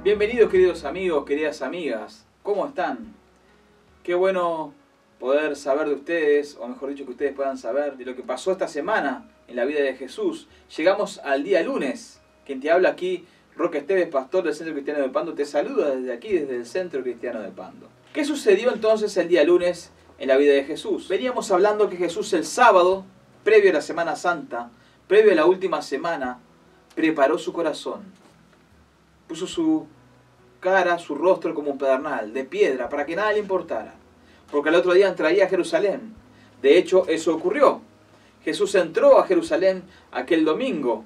Bienvenidos queridos amigos, queridas amigas, ¿cómo están? Qué bueno poder saber de ustedes, o mejor dicho que ustedes puedan saber de lo que pasó esta semana en la vida de Jesús. Llegamos al día lunes. Quien te habla aquí, Roque Esteves, pastor del Centro Cristiano de Pando, te saluda desde aquí, desde el Centro Cristiano de Pando. ¿Qué sucedió entonces el día lunes en la vida de Jesús? Veníamos hablando que Jesús el sábado, previo a la Semana Santa, previo a la última semana, preparó su corazón. Puso su cara, su rostro como un pedernal, de piedra, para que nada le importara. Porque al otro día entraría a Jerusalén. De hecho, eso ocurrió. Jesús entró a Jerusalén aquel domingo,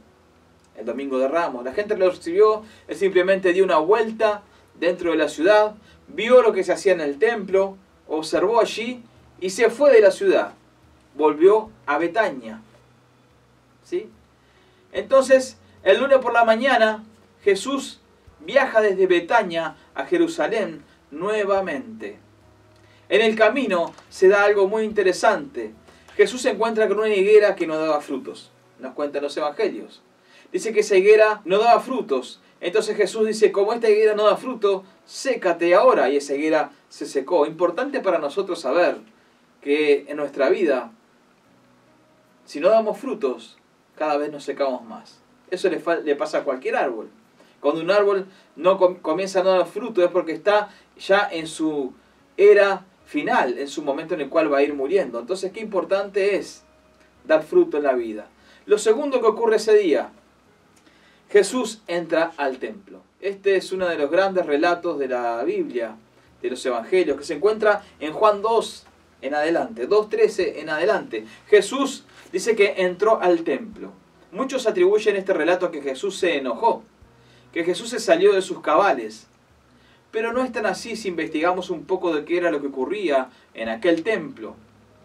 el domingo de Ramos. La gente lo recibió, él simplemente dio una vuelta dentro de la ciudad, vio lo que se hacía en el templo, observó allí y se fue de la ciudad. Volvió a Betania. ¿Sí? Entonces, el lunes por la mañana, Jesús viaja desde Betania a Jerusalén nuevamente. En el camino se da algo muy interesante. Jesús se encuentra con una higuera que no daba frutos. Nos cuentan los evangelios. Dice que esa higuera no daba frutos. Entonces Jesús dice, como esta higuera no da fruto, sécate ahora. Y esa higuera se secó. Importante para nosotros saber que en nuestra vida, si no damos frutos, cada vez nos secamos más. Eso le pasa a cualquier árbol. Cuando un árbol no comienza a no dar fruto es porque está ya en su era final, en su momento en el cual va a ir muriendo. Entonces, qué importante es dar fruto en la vida. Lo segundo que ocurre ese día, Jesús entra al templo. Este es uno de los grandes relatos de la Biblia, de los evangelios, que se encuentra en Juan 2 en adelante, 2:13 en adelante. Jesús dice que entró al templo. Muchos atribuyen este relato a que Jesús se enojó, que Jesús se salió de sus cabales. Pero no es tan así si investigamos un poco de qué era lo que ocurría en aquel templo.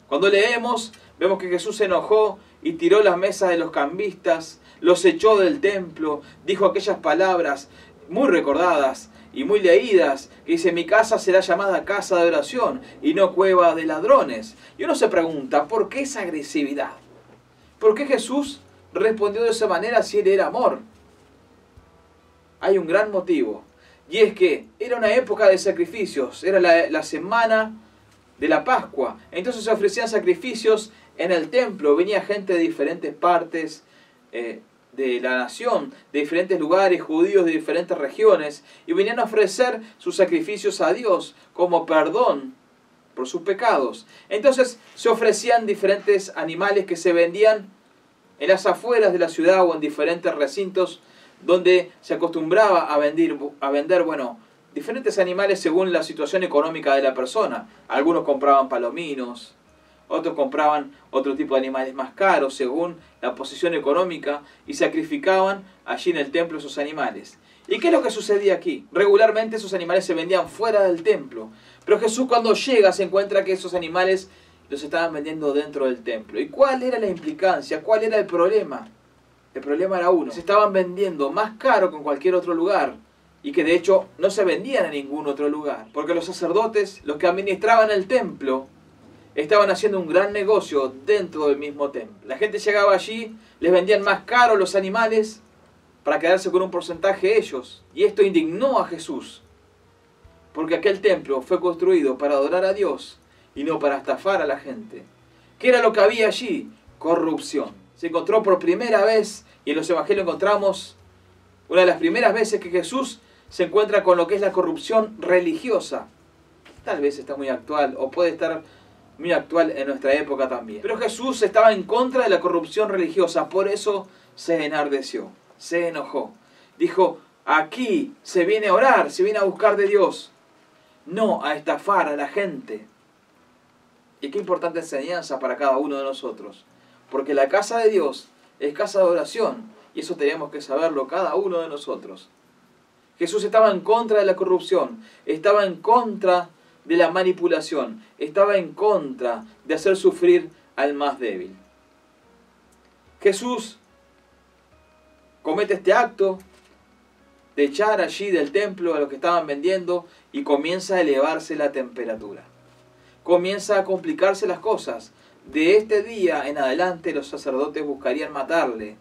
Cuando leemos, vemos que Jesús se enojó y tiró las mesas de los cambistas, los echó del templo, dijo aquellas palabras muy recordadas y muy leídas, que dice, mi casa será llamada casa de oración y no cueva de ladrones. Y uno se pregunta, ¿por qué esa agresividad? ¿Por qué Jesús respondió de esa manera si él era amor? Hay un gran motivo, y es que era una época de sacrificios, era la semana de la Pascua. Entonces se ofrecían sacrificios en el templo, venía gente de diferentes partes de la nación, de diferentes lugares, judíos de diferentes regiones, y venían a ofrecer sus sacrificios a Dios como perdón por sus pecados. Entonces se ofrecían diferentes animales que se vendían en las afueras de la ciudad o en diferentes recintos donde se acostumbraba a vender, diferentes animales según la situación económica de la persona. Algunos compraban palominos, otros compraban otro tipo de animales más caros según la posición económica y sacrificaban allí en el templo esos animales. ¿Y qué es lo que sucedía aquí? Regularmente esos animales se vendían fuera del templo, pero Jesús cuando llega se encuentra que esos animales los estaban vendiendo dentro del templo. ¿Y cuál era la implicancia? ¿Cuál era el problema? El problema era uno, se estaban vendiendo más caro que en cualquier otro lugar y que de hecho no se vendían en ningún otro lugar. Porque los sacerdotes, los que administraban el templo, estaban haciendo un gran negocio dentro del mismo templo. La gente llegaba allí, les vendían más caro los animales para quedarse con un porcentaje ellos. Y esto indignó a Jesús, porque aquel templo fue construido para adorar a Dios y no para estafar a la gente. ¿Qué era lo que había allí? Corrupción. Se encontró por primera vez, y en los evangelios encontramos una de las primeras veces que Jesús se encuentra con lo que es la corrupción religiosa. Tal vez está muy actual, o puede estar muy actual en nuestra época también. Pero Jesús estaba en contra de la corrupción religiosa, por eso se enardeció, se enojó. Dijo, aquí se viene a orar, se viene a buscar de Dios, no a estafar a la gente. Y qué importante enseñanza para cada uno de nosotros. Porque la casa de Dios es casa de oración. Y eso tenemos que saberlo cada uno de nosotros. Jesús estaba en contra de la corrupción. Estaba en contra de la manipulación. Estaba en contra de hacer sufrir al más débil. Jesús comete este acto de echar allí del templo a los que estaban vendiendo y comienza a elevarse la temperatura. Comienza a complicarse las cosas. De este día en adelante los sacerdotes buscarían matarle,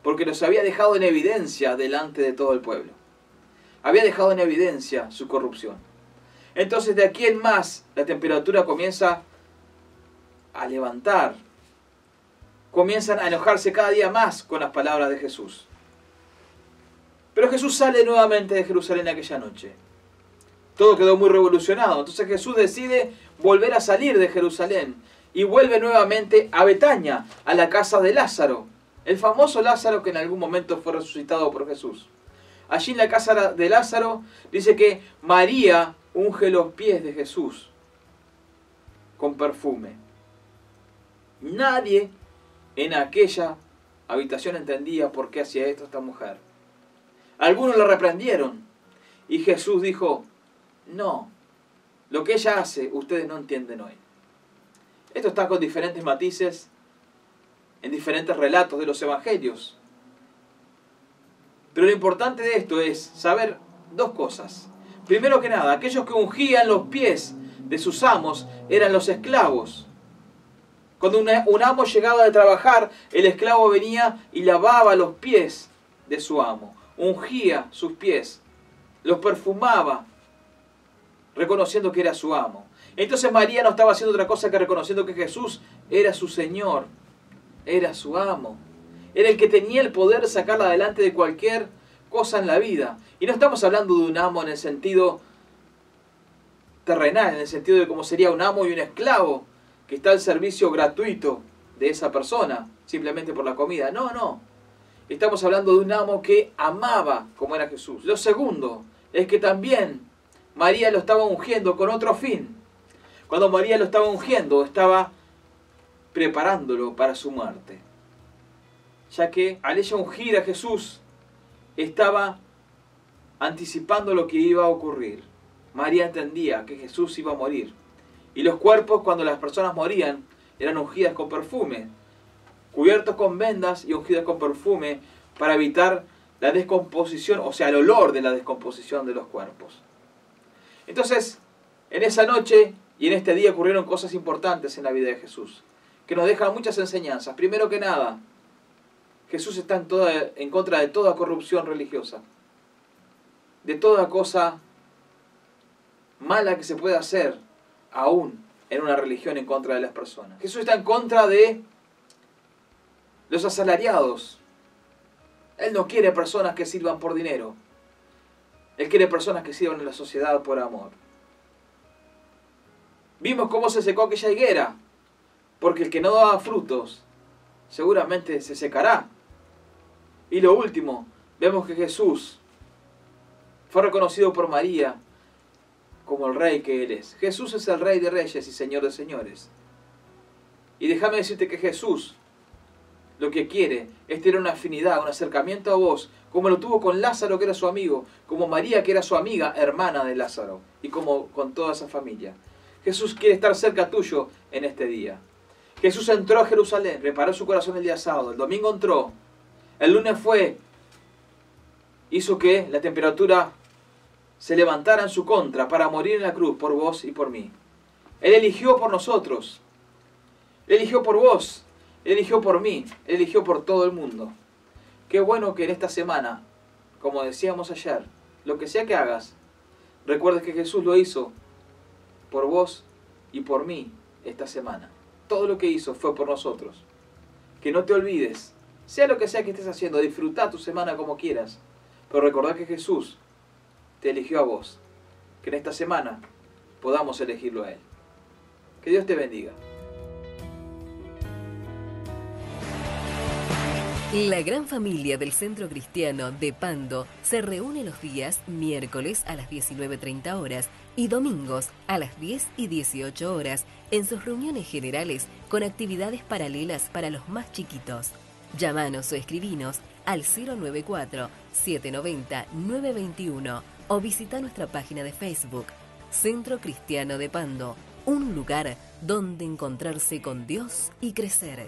porque los había dejado en evidencia delante de todo el pueblo. había dejado en evidencia su corrupción. Entonces de aquí en más la temperatura comienza a levantar. Comienzan a enojarse cada día más con las palabras de Jesús. Pero Jesús sale nuevamente de Jerusalén aquella noche. Todo quedó muy revolucionado. Entonces Jesús decide volver a salir de Jerusalén y vuelve nuevamente a Betania, a la casa de Lázaro. El famoso Lázaro que en algún momento fue resucitado por Jesús. Allí en la casa de Lázaro dice que María unge los pies de Jesús con perfume. Nadie en aquella habitación entendía por qué hacía esto esta mujer. Algunos la reprendieron y Jesús dijo, no, lo que ella hace ustedes no entienden hoy. Esto está con diferentes matices en diferentes relatos de los evangelios. Pero lo importante de esto es saber dos cosas. Primero que nada, aquellos que ungían los pies de sus amos eran los esclavos. Cuando un amo llegaba de trabajar, el esclavo venía y lavaba los pies de su amo. Ungía sus pies, los perfumaba, reconociendo que era su amo. Entonces María no estaba haciendo otra cosa que reconociendo que Jesús era su Señor, era su amo. Era el que tenía el poder de sacarla adelante de cualquier cosa en la vida. Y no estamos hablando de un amo en el sentido terrenal, en el sentido de cómo sería un amo y un esclavo, que está al servicio gratuito de esa persona, simplemente por la comida. No, no. Estamos hablando de un amo que amaba como era Jesús. Lo segundo es que también María lo estaba ungiendo con otro fin. Cuando María lo estaba ungiendo, estaba preparándolo para su muerte. Ya que al ella ungir a Jesús, estaba anticipando lo que iba a ocurrir. María entendía que Jesús iba a morir. Y los cuerpos, cuando las personas morían, eran ungidas con perfume, cubiertos con vendas y ungidas con perfume para evitar la descomposición, o sea, el olor de la descomposición de los cuerpos. Entonces, en esa noche y en este día ocurrieron cosas importantes en la vida de Jesús, que nos dejan muchas enseñanzas. Primero que nada, Jesús está en contra de toda corrupción religiosa, de toda cosa mala que se pueda hacer, aún en una religión en contra de las personas. Jesús está en contra de los asalariados. Él no quiere personas que sirvan por dinero. Él quiere personas que sirvan en la sociedad por amor. Vimos cómo se secó aquella higuera, porque el que no daba frutos seguramente se secará. Y lo último, vemos que Jesús fue reconocido por María como el rey que Él es. Jesús es el Rey de Reyes y Señor de Señores. Y déjame decirte que Jesús lo que quiere es tener una afinidad, un acercamiento a vos, como lo tuvo con Lázaro, que era su amigo, como María, que era su amiga, hermana de Lázaro, y como con toda esa familia. Jesús quiere estar cerca tuyo en este día. Jesús entró a Jerusalén, preparó su corazón el día sábado, el domingo entró, el lunes fue, hizo que la temperatura se levantara en su contra para morir en la cruz por vos y por mí. Él eligió por nosotros, Él eligió por vos, Él eligió por mí, Él eligió por todo el mundo. Qué bueno que en esta semana, como decíamos ayer, lo que sea que hagas, recuerdes que Jesús lo hizo por vos y por mí esta semana. Todo lo que hizo fue por nosotros. Que no te olvides, sea lo que sea que estés haciendo, disfruta tu semana como quieras, pero recordá que Jesús te eligió a vos. Que en esta semana podamos elegirlo a Él. Que Dios te bendiga. La gran familia del Centro Cristiano de Pando se reúne los días miércoles a las 19:30 horas y domingos a las 10 y 18 horas en sus reuniones generales con actividades paralelas para los más chiquitos. Llámanos o escribinos al 094-790-921 o visita nuestra página de Facebook, Centro Cristiano de Pando, un lugar donde encontrarse con Dios y crecer.